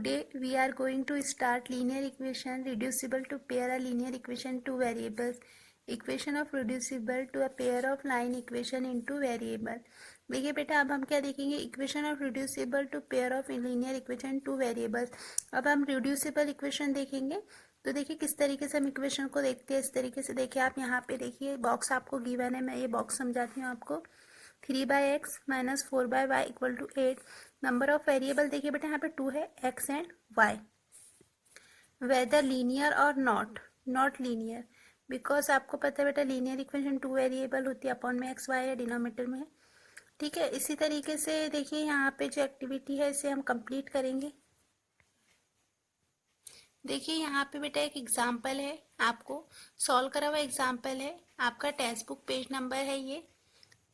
Today we are going to start linear equation reducible to pair a linear equation two variables. Equation of reducible to a pair of line equation into variable. देखिए बेटा अब हम क्या देखेंगे, equation of reducible to pair of linear equation two variables. अब हम reducible equation देखेंगे. तो देखिए किस तरीके से हम इक्वेशन को देखते हैं. इस तरीके से देखिए, आप यहाँ पे देखिए बॉक्स आपको गिवन है, मैं ये बॉक्स समझाती हूँ आपको. 3/x minus 4/y equal to 8. Number of variable देखिए बेटा यहाँ पे 2 है, x and y. Whether linear और नॉट लीनियर, बिकॉज आपको पता है बेटा लीनियर इक्वेशन 2 वेरिएबल होती है, अपॉन में एक्स वाई है, डिनोमिनेटर में है. ठीक है, इसी तरीके से देखिए यहाँ पे जो एक्टिविटी है इसे हम कंप्लीट करेंगे. देखिए यहाँ पे बेटा एक एग्जाम्पल है, आपको सॉल्व करा हुआ एग्जाम्पल है. आपका टेक्स्ट बुक पेज नंबर है, ये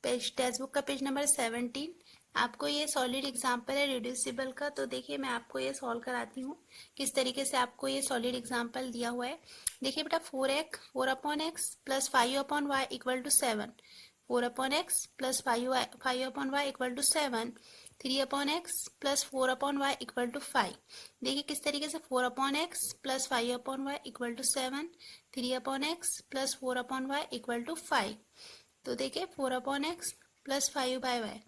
टेक्स्ट बुक का पेज नंबर 17. आपको ये सॉलिड एग्जाम्पल है रिड्यूसिबल का. तो देखिए मैं आपको ये सॉल्व कराती हूँ किस तरीके से आपको ये सॉलिड एग्जाम्पल दिया हुआ है. देखिए बेटा 4/x plus 5/y equal to 7. 4/x plus 5/y equal to 7. 3/x plus 4/y equal to 5. देखिए किस तरीके से 4/x plus 5/y equal to 7. 3/x plus 4/y equal to 5. तो देखिए 4/x plus 5/y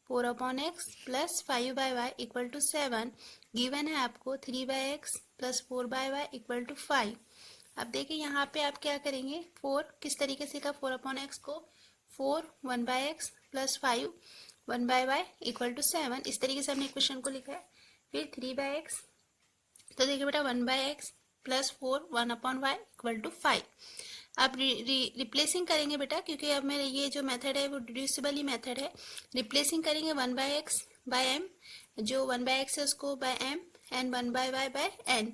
4/x plus 5/y equal to 7. Given है आपको 3/x plus 4/y equal to 5. अब देखिए यहाँ पे आप क्या करेंगे, 4 किस तरीके से का 4/x को 4 1/x plus 5 1/y equal to 7. इस तरीके से हमने इक्वेशन को लिखा है. फिर 3/x, तो देखिए बेटा 1/x plus 4 1/y equal to 5. अब रिप्लेसिंग करेंगे बेटा, क्योंकि अब मेरे ये जो मेथड है वो रिड्यूसिबल ही मेथड है. रिप्लेसिंग करेंगे 1/x बाय m, जो 1/x है उसको by m and 1/y by n.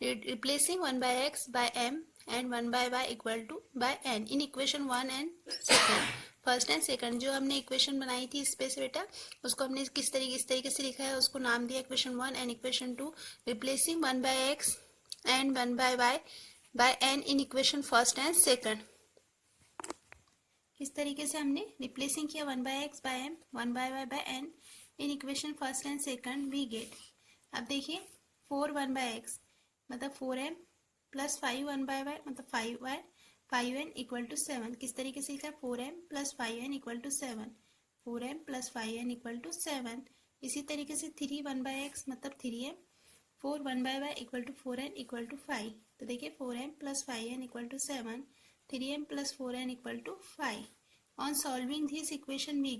Replacing 1/x by m and 1/y equal to by n in equation 1 and second. First and second जो हमने इक्वेशन बनाई थी इस पे से बेटा, उसको हमने इस तरीके से लिखा है, उसको नाम दिया equation 1 and equation 2. Replacing 1/x and 1/y by n in equation first and second. इस तरीके से हमने रिप्लेसिंग किया 1/x by m 1/y by n in equation first and second we get. अब देखिए 4 1/x मतलब 4m प्लस 5 1/y मतलब 5y 5n equal to 7. किस तरीके से लिखा है 4m plus 5n equal to 7. 4m plus 5n equal to 7. इसी तरीके से 3 1/x मतलब 3m 4 1/y equal to 4n equal to 5. तो देखिए 4m plus 5n equal to 7. 3m plus 4n equal to 5. On solving this equation we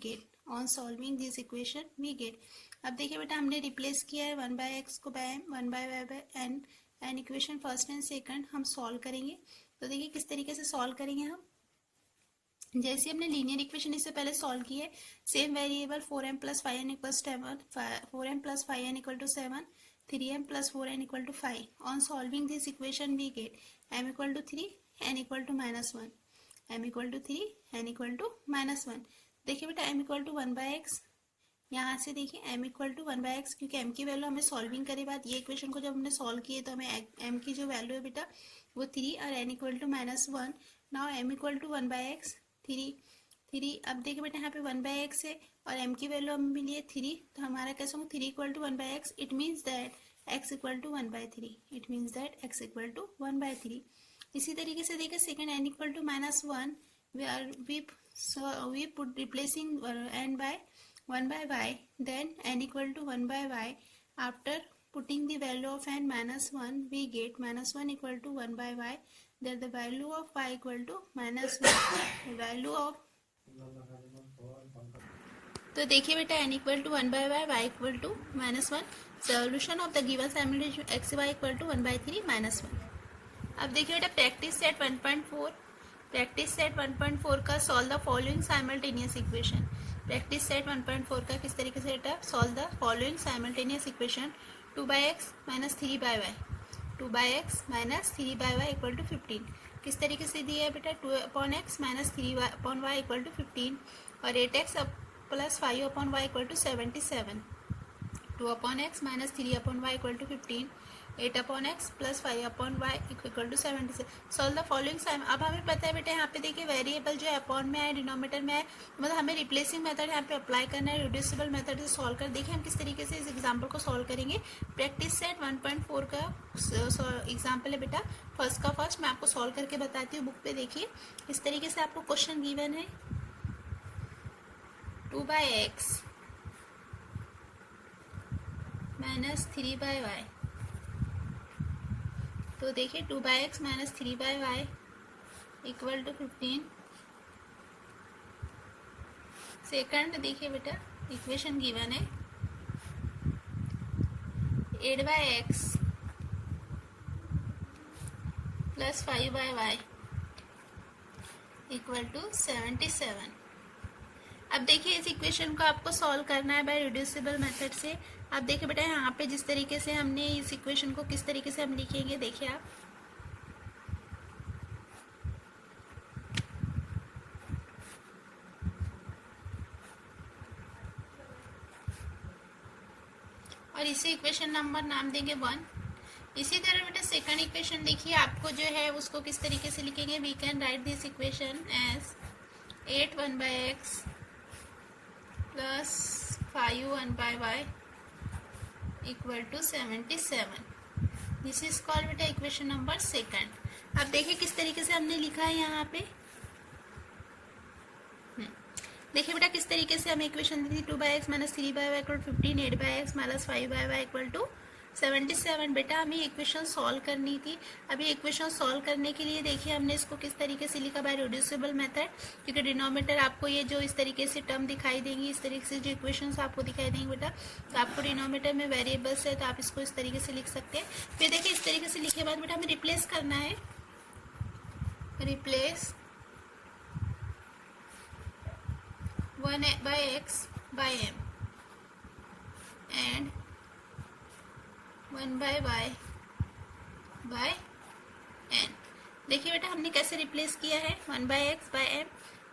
get. अब देखिए बेटा हमने रिप्लेस किया है 1/x को by m 1/y by n and equation first and second हम सॉल्व करेंगे. तो देखिए किस तरीके से सॉल्व करेंगे हम, जैसे हमने लीनियर इक्वेशन इससे पहले सॉल्व की है, same variable 4m plus 5n equal 7 4m plus 5n equal to 7 3m plus 4n equal to 5. On solving this equation we get m equal to 3 n equal to minus 1. m equal to 3 n equal to minus 1. देखिए बेटा m equal to 1/x, यहाँ से देखिए m equal to 1/x, क्योंकि m की value हमें solving करे बाद ये इक्वेशन को जब हमने सॉल्व किए तो हमें m की जो वैल्यू है बेटा वो 3 और n equal to minus 1. Now m equal to 1/x 3. अब देखिए बेटा यहाँ पे 1/x है और m की वैल्यू हमें मिली है 3, तो हमारा कैसे होगा 3 equal to 1/x. It means that x equal to 1/3. It means that x equal to 1/3. इसी तरीके से देखिए second n equal to -1 we put replacing n by 1/y, then n equal to 1/y. After putting the value of n -1 we get -1 equal to 1/y. That the value of y equal to -1. value of, तो देखिए बेटा n equal to 1/y y equal to -1. Solution of the given simultaneous x y equal to 1/3 -1. अब देखिए बेटा practice set 1.4 का solve the following simultaneous equation. Practice set 1.4 का किस तरीके से बेटा solve the following simultaneous equation. 2/x minus 3/y 2/x minus 3/y equal to 15. किस तरीके से दिया है बेटा 2/x minus 3/y equal to 15 और 8x plus 5/y equal to 77. 2/x minus 3/y equal to 15, 8/x plus 5/y equal to 76। Solve the following sign. अब हमें पता है बेटा यहाँ पे देखिए वेरिएबल जो है अपॉन में आए, डिनोमिनेटर में आए, मतलब हमें रिप्लेसिंग मेथड यहाँ पे अप्लाई करना है, रिड्यूसिबल मेथड से सॉल्व कर। देखिए हम किस तरीके से इस एग्जाम्पल को सॉल्व करेंगे। प्रैक्टिस सेट 1.4 का एग्जाम्पल है बेटा, फर्स्ट का फर्स्ट मैं आपको सॉल्व करके बताती हूँ। बुक पे देखिए इस तरीके से आपको क्वेश्चन गिवन है। 2/x माइनस 3/y, तो देखिए 2/x minus 3/y equal to 15। Second देखिए बेटा इक्वेशन गिवन है 8/x plus 5/y equal to 77। अब देखिए इस इक्वेशन को आपको सॉल्व करना है बाय रिड्यूसिबल मेथड से। अब देखिए बेटा यहाँ पे जिस तरीके से हमने इस इक्वेशन को किस तरीके से हम लिखेंगे, देखिए आप और इसे इक्वेशन नंबर नाम देंगे 1। इसी तरह बेटा सेकंड इक्वेशन देखिए आपको जो है उसको किस तरीके से लिखेंगे, we can write this equation as 8 1/x plus 5 1/y equal to 77। This is called बेटा इक्वेशन नंबर सेकंड। अब देखिए किस तरीके से हमने लिखा है यहाँ पे, देखिए बेटा किस तरीके से हमें इक्वेशन दी थी 2/x minus 3/y equal to 15, 8/x minus 5/y equal to 77। बेटा हमें इक्वेशन सॉल्व करनी थी। अभी इक्वेशन सॉल्व करने के लिए देखिए हमने इसको किस तरीके से लिखा बाय रिड्यूसिबल मेथड, क्योंकि डिनोमिनेटर आपको ये जो इस तरीके से टर्म दिखाई देंगी, इस तरीके से जो इक्वेशंस आपको दिखाई देंगे बेटा, तो आपको डिनोमिनेटर में वेरिएबल्स है तो आप इसको इस तरीके से लिख सकते हैं। फिर देखिए इस तरीके से लिखे बाद बेटा हमें रिप्लेस करना है, replace 1/x by m and 1/y by n। देखिए बेटा हमने कैसे रिप्लेस किया है, 1/x by m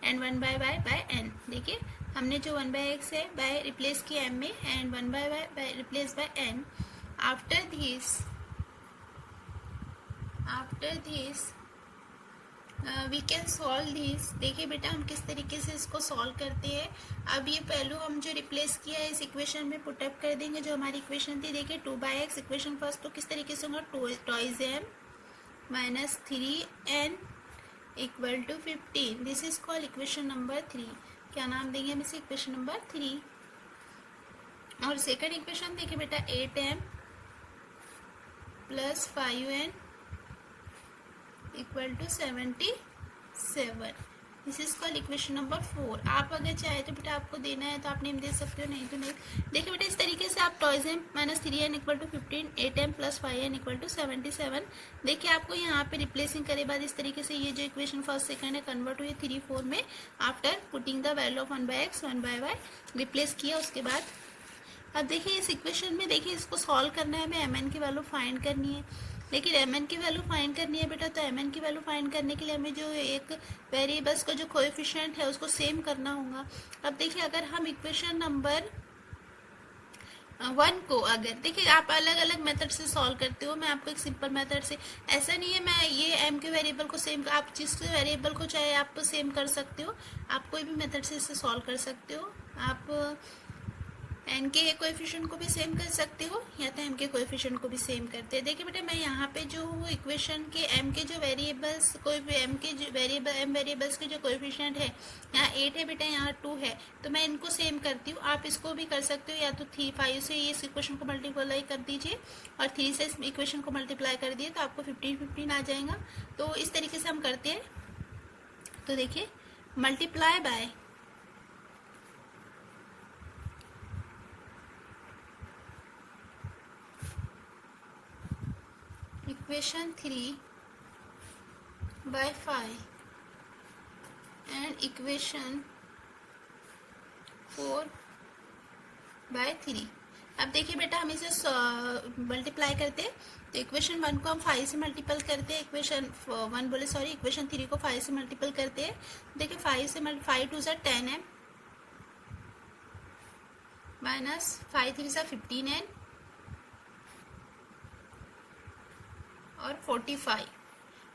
and 1/y by n। देखिए हमने जो 1/x है बाय रिप्लेस किया m में and 1/y by replace by n। After this we can solve this. देखिए बेटा हम किस तरीके से इसको सॉल्व करते हैं। अब ये पहलू हम जो रिप्लेस किया है इस इक्वेशन में पुटअप कर देंगे जो हमारी इक्वेशन थी। देखिए 2/x इक्वेशन फर्स्ट तो किस तरीके से होगा, 2 m minus 3n equal to 15। This is called equation number 3। क्या नाम देंगे हम इसे, इक्वेशन नंबर 3। और सेकंड इक्वेशन देखिए बेटा 8m plus 5n equal to 77। This is called equation number 4। आप अगर चाहे तो बेटा आपको देना है तो आप नेम दे सकते हो, नहीं तो नहीं। देखिए बेटा इस तरीके से आप 2m minus 3n equal to 15, 8m plus 5n equal to 77। देखिए आपको यहाँ पे रिप्लेसिंग करे बाद इस तरीके से ये जो इक्वेशन फर्स्ट सेकंड है कन्वर्ट हुई 3 4 में after putting the value of 1/x 1/y replace किया उसके बाद। अब देखिए इस इक्वेशन में देखिए इसको सॉल्व करना है, हमें mn की वैल्यू फाइंड करनी है। लेकिन mn की वैल्यू फाइंड करनी है बेटा, तो mn की वैल्यू फाइंड करने के लिए हमें जो एक वेरिएबल्स का जो कोएफिशिएंट है उसको सेम करना होगा। अब देखिए अगर हम इक्वेशन नंबर 1 को अगर देखिए आप अलग अलग मेथड से सॉल्व करते हो, मैं आपको एक सिंपल मेथड से, ऐसा नहीं है मैं ये m के वेरिएबल को सेम, आप जिस वेरिएबल को चाहे आप सेम कर सकते हो, आप कोई भी मेथड से इसे सॉल्व कर सकते हो। आप n के कोएफिशिएंट को भी सेम कर सकते हो या तो m के कोएफिशिएंट को भी सेम करते हैं। देखिए बेटा मैं यहाँ पे जो हूँ इक्वेशन के m के जो वेरिएबल्स कोई भी m के जो m वेरिएबल्स के जो कोएफिशिएंट है, यहाँ 8 है बेटा, यहाँ 2 है, तो मैं इनको सेम करती हूँ। आप इसको भी कर सकते हो, या तो 5 से ये इस इक्वेशन को मल्टीप्लाई कर दीजिए और 3 से इस इक्वेशन को मल्टीप्लाई कर दिए तो आपको 15 आ जाएगा। तो इस तरीके से हम करते हैं। तो देखिए multiply by equation 3 by 5 and equation 4 by 3। अब देखिए बेटा हम इसे मल्टीप्लाई करते हैं, तो इक्वेशन 1 को हम 5 से मल्टीपल करते हैं, इक्वेशन 3 को 5 से मल्टीपल करते हैं। देखिए 5 से 5 2 10 है माइनस 5 3 सा 15n और 45,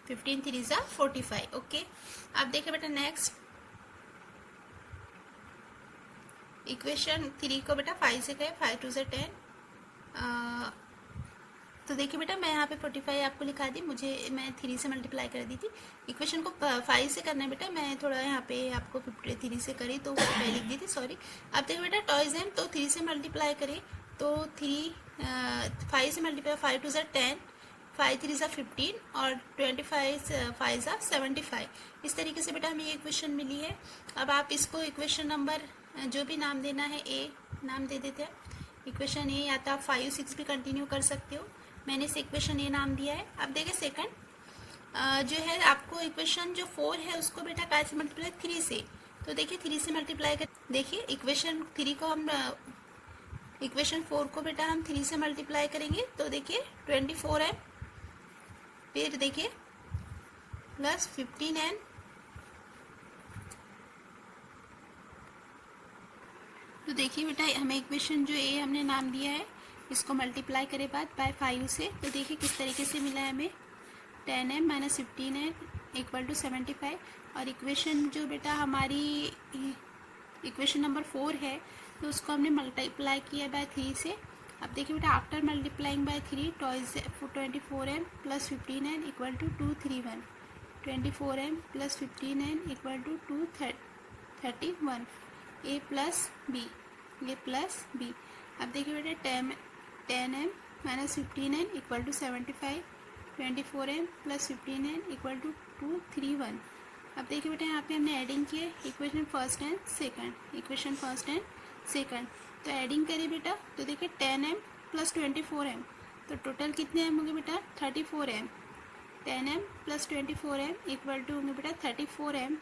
15 3 सा 45। ओके, अब देखिए बेटा नेक्स्ट इक्वेशन 3 को बेटा 5 से गए, 5 2 से 10। तो देखिए बेटा मैं यहाँ पे 45 आपको लिखा दी, मैं 3 से मल्टीप्लाई कर दी थी। इक्वेशन को 5 से करना है बेटा, मैं थोड़ा यहाँ पे आपको 53 से करी तो 45 लिख दी थी, सॉरी। अब देखिए बेटा टॉयज एम, तो 3 से मल्टीप्लाई करें तो 5 से मल्टीप्लाई, 5 2 से 10, 5 3 सा 15 और 25 5 सा 75। इस तरीके से बेटा हमें ये इक्वेशन मिली है। अब आप इसको इक्वेशन नंबर जो भी नाम देना है ए नाम दे देते हैं, इक्वेशन ए, या तो आप 5 6 भी कंटिन्यू कर सकते हो। मैंने इस इक्वेशन ए नाम दिया है। अब देखिए सेकंड जो है आपको इक्वेशन जो 4 है उसको बेटा काय से मल्टीप्लाई, 3 से। तो देखिए 3 से मल्टीप्लाई कर, देखिए इक्वेशन 3 को हम इक्वेशन 4 को बेटा हम 3 से मल्टीप्लाई करेंगे तो देखिए 24 है, फिर देखिए प्लस 15n, तो देखिए बेटा हमें इक्वेशन जो ए हमने नाम दिया है इसको मल्टीप्लाई करे बाद बाय 5 से, तो देखिए किस तरीके से मिला है हमें 10m minus 15n equal to 75। और इक्वेशन जो बेटा हमारी इक्वेशन नंबर 4 है तो उसको हमने मल्टीप्लाई किया बाय 3 से। अब देखिए बेटा after multiplying by 3 24m plus 15n equal to 231, 24m plus 15n equal to 231, A plus B, ये प्लस बी। अब देखिए बेटा 10m minus 15n equal to 75, 24m plus 15n equal to 231। अब देखिए बेटा यहाँ पे हमने एडिंग किए equation first and second, equation first and second, तो एडिंग करिए बेटा तो देखिए 10m प्लस 24m, तो टोटल कितने m होंगे बेटा 34m, 10m plus 24m equal to होंगे बेटा 34m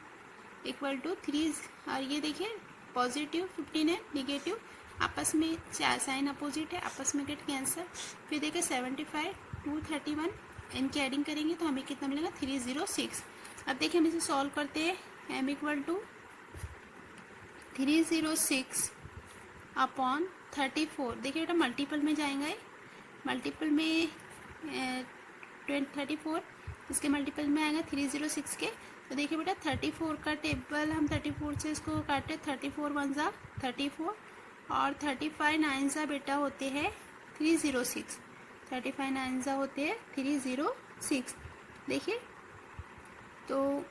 इक्वल टू 3, और ये देखिए पॉजिटिव 15 है, निगेटिव आपस में साइन अपोजिट है, आपस में गेट कैंसर। फिर देखिए 75 231, इनकी एडिंग करेंगे तो हमें कितना मिलेगा 306। अब देखिए हम इसे सॉल्व करते हैं, m इक्वल टू 306 अपॉन 34, देखिए बेटा मल्टीपल में जाएंगे, मल्टीपल में 34, इसके मल्टीपल में आएगा 306 के। तो देखिए बेटा 34 का टेबल हम 34 से इसको काटे, 34 1 जा 34 और 35 9 जा बेटा होते हैं 306, 35 9 जा होते हैं 306। देखिए तो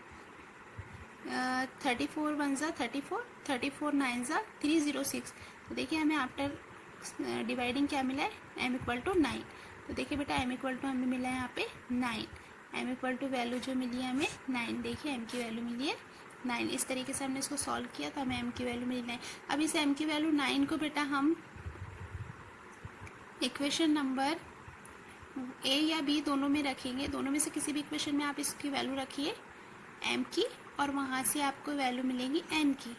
34 1 जा 34, 34 9 जा 306। तो देखिए हमें आफ्टर डिवाइडिंग क्या मिला है, m इक्वल टू 9। तो देखिए बेटा m इक्वल टू हमें मिला है यहाँ पे 9, m इक्वल टू वैल्यू जो मिली है हमें 9, देखिए m की वैल्यू मिली है 9। इस तरीके से हमने इसको सॉल्व किया तो हमें m की वैल्यू मिली 9। अब इस m की वैल्यू 9 को बेटा हम इक्वेशन नंबर a या b दोनों में रखेंगे, दोनों में से किसी भी इक्वेशन में आप इसकी वैल्यू रखिए m की, और वहाँ से आपको वैल्यू मिलेगी n की।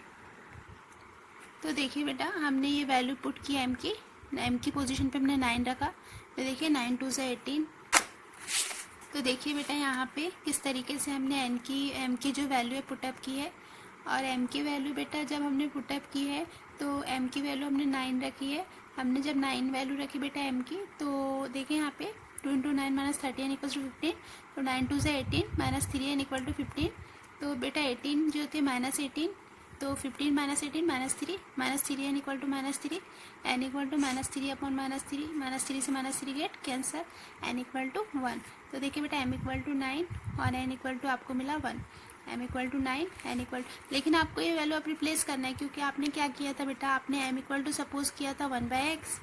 तो देखिए बेटा हमने ये वैल्यू पुट की m की पोजीशन पे हमने 9 रखा, तो देखिए 9 2 से 18। तो देखिए बेटा यहाँ पे किस तरीके से हमने m की जो वैल्यू है पुटअप की है, और m की वैल्यू बेटा जब हमने पुटअप की है तो m की वैल्यू हमने 9 रखी है। हमने जब 9 वैल्यू रखी बेटा m की, तो देखिए यहाँ पे 2 into 9 minus 30n equal to 15, तो 9 2 से 18 माइनस 3n इक्वल टू 15। तो बेटा 18 जो थे माइनस 18, तो 15 minus 18 minus 3n equal to minus 3, n equal to minus 3 upon minus 3 से minus 3 get cancel, n equal to 1। तो देखिए बेटा m इक्वल टू 9 और n इक्वल टू आपको मिला 1, m equal to 9 n equal, लेकिन आपको ये वैल्यू आप रिप्लेस करना है, क्योंकि आपने क्या किया था बेटा, आपने m इक्वल टू सपोज किया था 1/x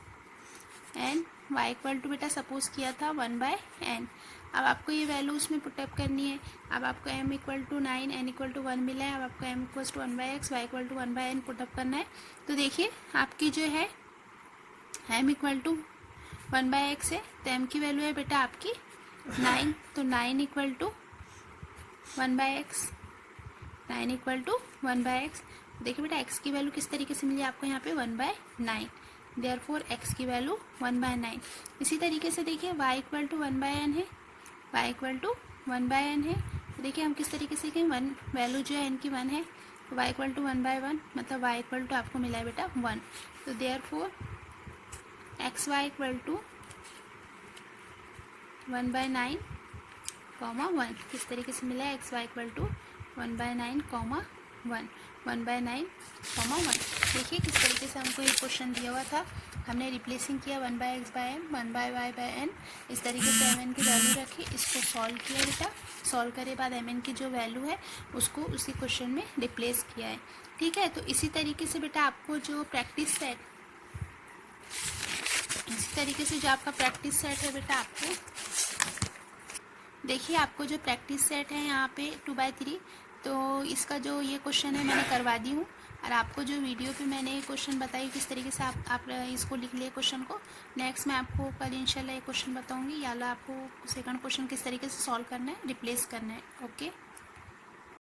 and y equal to बेटा सपोज किया था 1/n। अब आपको ये वैल्यू उसमें पुटअप करनी है। अब आपको m equal to 9 n equal to 1 मिला है, अब आपको m equal to 1/x y equal to 1/n put up करना है। तो देखिए आपकी जो है m इक्वल टू 1/x है, तो m की वैल्यू है बेटा आपकी 9, तो 9 equal to 1/x, 9 equal to 1/x। देखिए बेटा x की वैल्यू किस तरीके से मिली आपको यहाँ पे 1/9, देयरफॉर x की वैल्यू 1/9। इसी तरीके से देखिए y इक्वल टू 1/n है, y इक्वल टू 1/n है। देखिए हम किस तरीके से कहें, 1 वैल्यू जो है n की 1 है, तो y इक्वल टू 1/1 मतलब y इक्वल टू आपको मिला है बेटा 1। तो therefore xy equal to 1/9 comma 1। किस तरीके से मिला है, xy equal to 1/9 comma 1, 1/9 comma 1। देखिए किस तरीके से हमको ये क्वेश्चन दिया हुआ था, हमने रिप्लेसिंग किया 1/x/m 1/y/n, इस तरीके से mn की वैल्यू रखी, इसको सॉल्व किया बेटा। सॉल्व करे बाद mn की जो वैल्यू है उसको उसी क्वेश्चन में रिप्लेस किया है। ठीक है, तो इसी तरीके से बेटा आपको जो प्रैक्टिस सेट, इसी तरीके से जो आपका प्रैक्टिस सेट है बेटा, आपको देखिए आपको जो प्रैक्टिस सेट है यहाँ पे 2/3, तो इसका जो ये क्वेश्चन है मैंने करवा दी हूँ। और आपको जो वीडियो पे मैंने क्वेश्चन बताई किस तरीके से आप इसको लिख लिए क्वेश्चन को, नेक्स्ट मैं आपको कल इंशाल्लाह ये क्वेश्चन बताऊँगी, या आपको सेकंड क्वेश्चन किस तरीके से सॉल्व करना है, रिप्लेस करना है। ओके।